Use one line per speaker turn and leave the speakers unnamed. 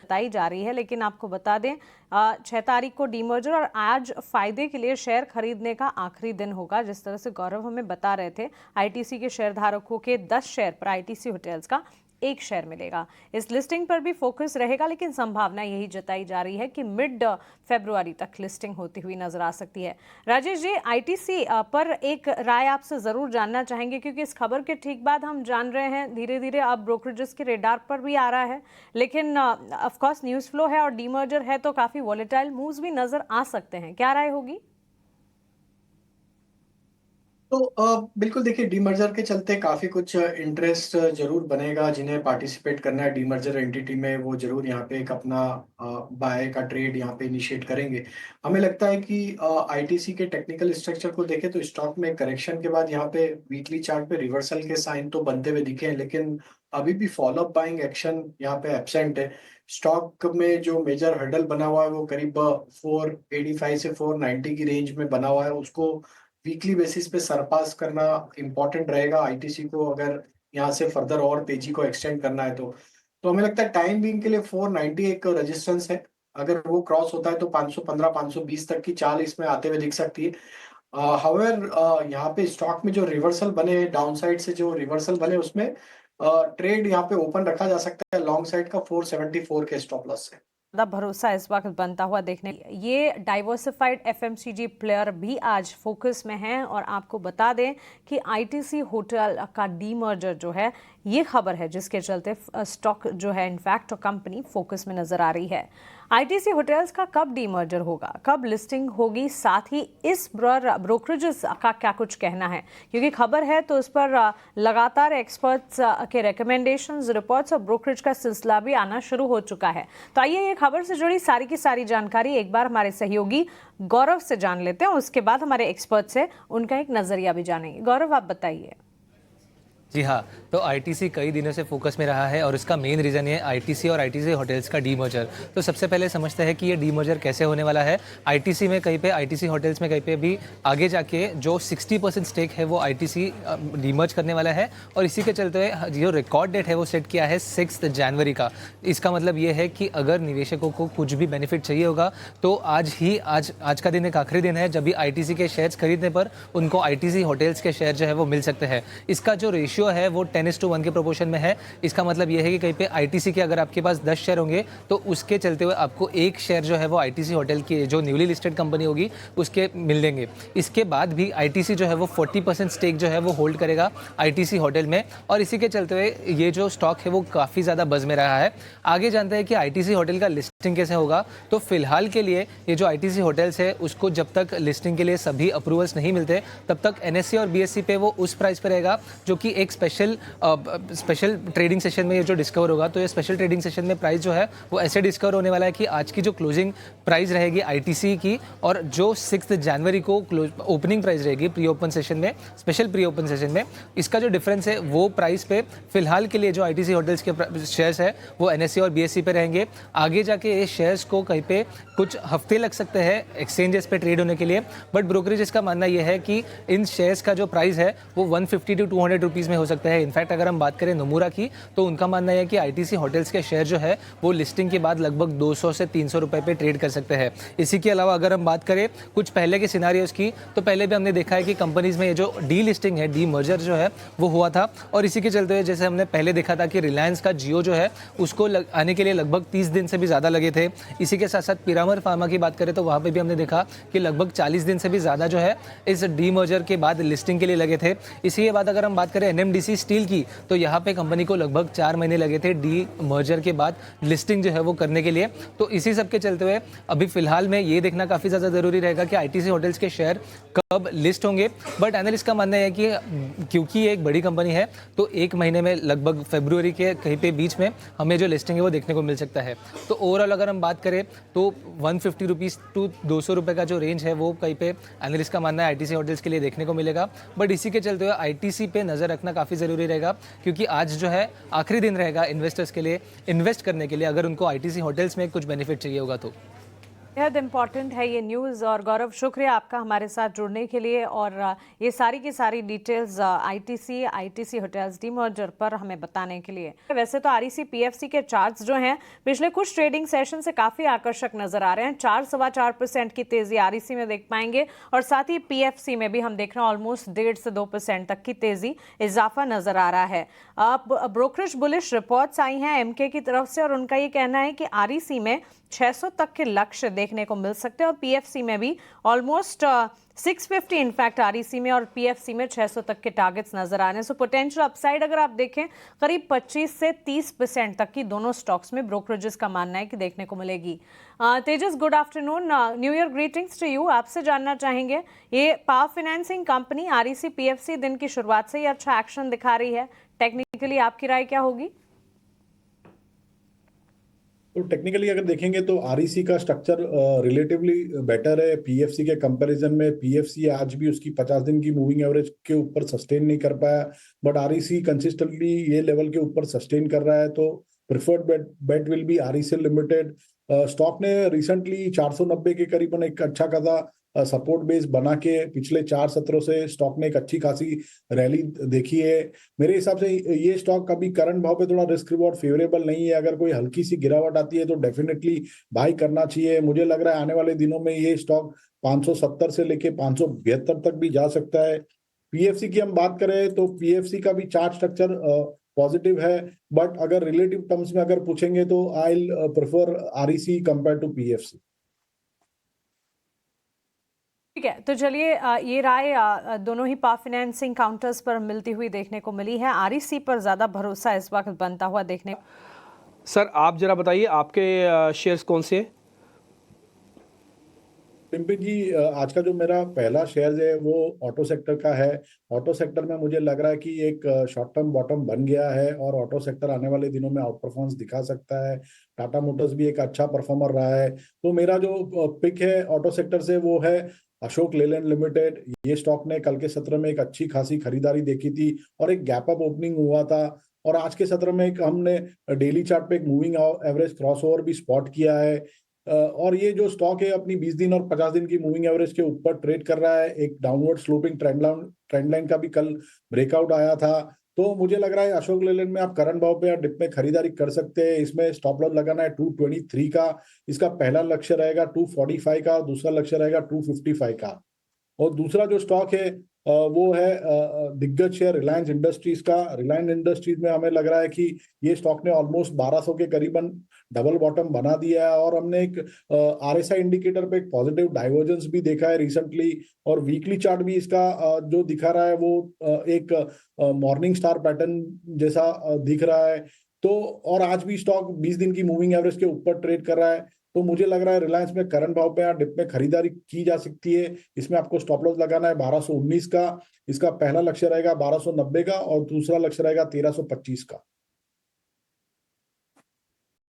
बताई जा रही है। लेकिन आपको बता दें 6 तारीख को डीमर्जर और आज फायदे के लिए शेयर खरीदने का आखिरी दिन होगा। जिस तरह से गौरव हमें बता रहे थे, आईटीसी के शेयर धारकों के 10 शेयर पर आईटीसी होटल्स का 1 शेयर मिलेगा। इस लिस्टिंग पर भी फोकस रहेगा, लेकिन संभावना यही जताई जा रही है कि मिड फरवरी तक लिस्टिंग होती हुई नजर आ सकती है। राजेश जी, आईटीसी पर एक राय आपसे जरूर जानना चाहेंगे, क्योंकि इस खबर के ठीक बाद हम जान रहे हैं धीरे धीरे अब ब्रोकरेजेस के रेडार पर भी आ रहा है। लेकिन ऑफ कोर्स न्यूज़ फ्लो है और डीमर्जर है तो काफी वॉलेटाइल मूव्स भी नजर आ सकते हैं। क्या राय होगी?
तो बिल्कुल देखिए, डीमर्जर के चलते काफी कुछ इंटरेस्ट जरूर बनेगा। जिन्हें पार्टिसिपेट करना है डीमर्जर एंटिटी में, वो जरूर यहाँ पे एक अपना बाय का ट्रेड यहाँ पे इनिशिएट करेंगे। हमें लगता है कि आईटीसी के टेक्निकल स्ट्रक्चर को देखें तो स्टॉक में करेक्शन के बाद यहाँ पे वीकली चार्ट पे रिवर्सल के साइन तो बनते हुए दिखे हैं, लेकिन अभी भी फॉलोअप बाइंग एक्शन यहाँ पे एब्सेंट है। स्टॉक में जो मेजर हर्डल बना हुआ है वो करीब 485 से 490 की रेंज में बना हुआ है। उसको वीकली बेसिस पे सरपास करना इंपॉर्टेंट रहेगा आईटीसी को, अगर यहाँ से फर्दर और तेजी को एक्सटेंड करना है तो हमें लगता है टाइम बीइंग के लिए 490 एक रेजिस्टेंस है। अगर वो क्रॉस होता है तो 515 520 तक की चाल इसमें आते हुए दिख सकती है। हाउएवर यहाँ पे स्टॉक में जो रिवर्सल बने, डाउन साइड से जो रिवर्सल बने, उसमें ट्रेड यहाँ पे ओपन रखा जा सकता है लॉन्ग साइड का 474 के स्टॉप लॉस से।
ज़्यादा भरोसा इस वक्त बनता हुआ देखने। ये डाइवर्सिफाइड एफएमसीजी प्लेयर भी आज फोकस में हैं और आपको बता दें कि आईटीसी होटल का डीमर्जर जो है, ये खबर है जिसके चलते स्टॉक जो है इनफैक्ट कंपनी फोकस में नजर आ रही है। आईटीसी होटल्स का कब डीमर्जर होगा, कब लिस्टिंग होगी, साथ ही इस ब्रोकरेजेस का क्या कुछ कहना है, क्योंकि खबर है तो इस पर लगातार एक्सपर्ट्स के रिकमेंडेशंस, रिपोर्ट्स और ब्रोकरेज का सिलसिला भी आना शुरू हो चुका है। तो आइए ये खबर से जुड़ी सारी की सारी जानकारी एक बार हमारे सहयोगी गौरव से जान लेते हैं, उसके बाद हमारे एक्सपर्ट से उनका एक नजरिया भी जानेंगे। गौरव, आप बताइए।
जी हाँ, तो आईटीसी कई दिनों से फोकस में रहा है और इसका मेन रीज़न ये आईटीसी और आईटीसी होटल्स का डीमर्जर। तो सबसे पहले समझते हैं कि ये डीमर्जर कैसे होने वाला है। आईटीसी में कहीं पे, आईटीसी होटल्स में कहीं पे भी आगे जाके जो 60% स्टेक है वो आईटीसी डीमर्ज करने वाला है और इसी के चलते हुए जो रिकॉर्ड डेट है वो सेट किया है 6 जनवरी का। इसका मतलब ये है कि अगर निवेशकों को कुछ भी बेनिफिट चाहिए होगा तो आज का दिन एक आखिरी दिन है जब भी आईटीसी के शेयर्स खरीदने पर उनको आईटीसी होटल्स के शेयर जो है वो मिल सकते हैं। इसका जो रेशियो है वो 10:1 के प्रोपोर्शन में है। इसका मतलब यह है कि कहीं पे आईटीसी के अगर आपके पास 10 शेयर होंगे तो उसके चलते हुए आपको एक शेयर जो है वो आईटीसी होटल की जो न्यूली लिस्टेड कंपनी होगी उसके मिल देंगे। इसके बाद भी आईटीसी जो है वो 40% स्टेक जो है वो होल्ड करेगा आईटीसी होटल में और इसी के चलते हुए ये जो स्टॉक है वो काफ़ी ज़्यादा बज़ में रहा है। आगे जानते हैं कि आईटीसी होटल का लिस्टिंग कैसे होगा। तो फिलहाल के लिए ये जो आईटीसी होटल्स है उसको जब तक लिस्टिंग के लिए सभी अप्रूवल्स नहीं मिलते तब तक एनएससी और बीएससी पे वो उस प्राइस पर रहेगा जो कि एक स्पेशल ट्रेडिंग सेशन में ये जो डिस्कवर होगा। तो ये स्पेशल ट्रेडिंग सेशन में प्राइस जो है वो ऐसे डिस्कवर होने वाला है कि आज की जो क्लोजिंग प्राइस रहेगी आईटीसी की और जो 6 जनवरी को ओपनिंग प्राइस रहेगी प्री ओपन सेशन में, स्पेशल प्री ओपन सेशन में, इसका जो डिफरेंस है वो प्राइस पे फिलहाल के लिए जो आईटीसी होटल्स के शेयर्स है वो एनएससी और बीएससी पे रहेंगे। आगे जाके ये शेयर्स को कहीं पे कुछ हफ्ते लग सकते हैं एक्सचेंजेस पे ट्रेड होने के लिए, बट ब्रोकरेज का मानना यह है कि इन शेयर्स का जो प्राइस है वो 150 to 200 रुपीज़ में हो सकता है। इनफैक्ट अगर हम बात करें नोमुरा की तो उनका मानना है कि आईटीसी होटल्स के शेयर जो है वो लिस्टिंग के बाद लगभग 200 से 300 रुपए पे ट्रेड कर सकते हैं। इसी के अलावा अगर हम बात करें कुछ पहले के सिनारियों की तो पहले भी हमने देखा है कि कंपनीज में ये जो डी लिस्टिंग है, डी मर्जर जो है वो हुआ था और इसी के चलते हुए जैसे हमने पहले देखा था कि रिलायंस का जियो जो है उसको आने के लिए लगभग 30 दिन से भी ज़्यादा लगे थे। इसी के साथ साथ पिरामल फार्मा की बात करें तो वहाँ पर भी हमने देखा कि लगभग 40 दिन से भी ज़्यादा जो है इस डी मर्जर के बाद लिस्टिंग के लिए लगे थे। इसी के बाद अगर हम बात करें एनएमडीसी स्टील की तो यहाँ पे कंपनी को लगभग 4 महीने लगे थे डी मर्जर के बाद लिस्टिंग जो है वो करने के लिए। तो इसी सब के चलते हुए अभी फिलहाल में ये देखना काफ़ी ज़्यादा ज़रूरी रहेगा कि आईटीसी होटल्स के शेयर कब लिस्ट होंगे। बट एनालिस्ट का मानना है कि क्योंकि ये एक बड़ी कंपनी है तो 1 महीने में लगभग फरवरी के कहीं पे बीच में हमें जो लिस्टिंग है वो देखने को मिल सकता है। तो ओवरऑल अगर हम बात करें तो 150 रुपीज़ टू 200 रुपये का जो रेंज है वो कहीं पे एनालिस्ट का मानना है आईटीसी होटल्स के लिए देखने को मिलेगा। बट इसी के चलते हुए आईटीसी पे नज़र रखना काफ़ी ज़रूरी रहेगा क्योंकि आज जो है आखिरी दिन रहेगा इन्वेस्टर्स के लिए इन्वेस्ट करने के लिए अगर उनको आईटीसी होटल्स में कुछ बेनिफिट चाहिए होगा तो।
बेहद इम्पॉर्टेंट है ये न्यूज़। और गौरव, शुक्रिया आपका हमारे साथ जुड़ने के लिए और ये सारी की सारी डिटेल्स आईटीसी होटल्स डीमर्जर पर हमें बताने के लिए। वैसे तो आरईसी पीएफसी के चार्ट्स जो हैं पिछले कुछ ट्रेडिंग सेशन से काफ़ी आकर्षक नजर आ रहे हैं। 4-4.25% की तेज़ी आरईसी में देख पाएंगे और साथ ही पीएफसी में भी हम देख रहे हैं ऑलमोस्ट 1.5 से 2% तक की तेज़ी इजाफा नजर आ रहा है। अब ब्रोकरेज बुलिश रिपोर्ट्स आई हैं एमके की तरफ से और उनका ये कहना है कि आरईसी में 600 तक के लक्ष्य देखने को मिल सकते हैं और पीएफसी में भी ऑलमोस्ट 650 इनफैक्ट आरईसी में और पीएफसी में 600 तक के टारगेट्स नजर आ रहे हैं। सो पोटेंशियल अपसाइड अगर आप देखें करीब 25 से 30% तक की दोनों स्टॉक्स में ब्रोकरेजेस का मानना है कि देखने को मिलेगी। Tejas, good afternoon, new year greetings to you. आपसे जानना चाहेंगे ये power financing company REC PFC दिन की शुरुआत से ही अच्छा एक्शन दिखा रही है, टेक्निकली आपकी राय क्या होगी?
तो टेक्निकली अगर देखेंगे तो आरईसी का स्ट्रक्चर रिलेटिवली बेटर है पीएफसी के कंपैरिजन में। पीएफसी आज भी उसकी 50 दिन की मूविंग एवरेज के ऊपर सस्टेन नहीं कर पाया, बट आरईसी कंसिस्टेंटली ये लेवल के ऊपर सस्टेन कर रहा है, तो preferred bet will be REC limited. Stock ने रिसेंटली 490 के करीबन एक अच्छा खासा सपोर्ट बेस बना के पिछले 4 सत्रों से स्टॉक ने एक अच्छी खासी रैली देखी है। मेरे हिसाब से ये स्टॉक अभी करंट भाव पे थोड़ा रिस्क रिवॉर्ड फेवरेबल नहीं है। अगर कोई हल्की सी गिरावट आती है तो डेफिनेटली बाई करना चाहिए। मुझे लग रहा है आने वाले दिनों में ये स्टॉक 570 से लेके 572 तक भी जा सकता है। पीएफसी की हम बात करें तो पीएफसी का भी चार्ट स्ट्रक्चर पॉजिटिव है, बट अगर रिलेटिव टर्म्स में अगर पूछेंगे तो I prefer REC compare to PFC.
ठीक है, तो चलिए ये राय दोनों ही पावर फाइनेंसिंग काउंटर्स पर मिलती हुई देखने को मिली है। आरईसी पर ज्यादा भरोसा इस वक्त बनता हुआ देखने।
सर आप जरा बताइए आपके शेयर्स कौन से हैं?
पिंपी जी, आज का जो मेरा पहला शेयर है वो ऑटो सेक्टर का है। ऑटो सेक्टर में मुझे लग रहा है कि एक शॉर्ट टर्म बॉटम बन गया है और ऑटो सेक्टर आने वाले दिनों में आउट परफॉर्मेंस दिखा सकता है। टाटा मोटर्स भी एक अच्छा परफॉर्मर रहा है, तो मेरा जो पिक है ऑटो सेक्टर से वो है अशोक लेलैंड लिमिटेड। ये स्टॉक ने कल के सत्र में एक अच्छी खासी खरीदारी देखी थी और एक गैप अप ओपनिंग हुआ था, और आज के सत्र में एक हमने डेली चार्ट पे एक मूविंग एवरेज क्रॉसओवर भी स्पॉट किया है। और ये जो स्टॉक है अपनी 20 दिन और 50 दिन की मूविंग एवरेज के ऊपर ट्रेड कर रहा है। एक डाउनवर्ड स्लोपिंग ट्रेंड लाइन का भी कल ब्रेकआउट आया था, तो मुझे लग रहा है अशोक लेलैंड में आप करंट भाव पे या डिप में खरीदारी कर सकते हैं। इसमें स्टॉप लॉस लगाना है 223 का, इसका पहला लक्ष्य रहेगा 245 का, दूसरा लक्ष्य रहेगा 255 का। और दूसरा जो स्टॉक है वो है दिग्गज शेयर रिलायंस इंडस्ट्रीज का। रिलायंस इंडस्ट्रीज में हमें लग रहा है कि ये स्टॉक ने ऑलमोस्ट 1200 के करीबन डबल बॉटम बना दिया है, और हमने एक आरएसआई इंडिकेटर पे एक पॉजिटिव डाइवर्जेंस भी देखा है रिसेंटली, और वीकली चार्ट भी इसका जो दिखा रहा है वो एक मॉर्निंग स्टार पैटर्न जैसा दिख रहा है। तो और आज भी स्टॉक 20 दिन की मूविंग एवरेज के ऊपर ट्रेड कर रहा है, तो मुझे लग रहा है रिलायंस में करंट भाव पे या डिप में खरीदारी की जा सकती है। इसमें आपको स्टॉप लॉस लगाना है 1219 का, इसका पहला लक्ष्य रहेगा 1290 का और दूसरा लक्ष्य रहेगा 1325 का।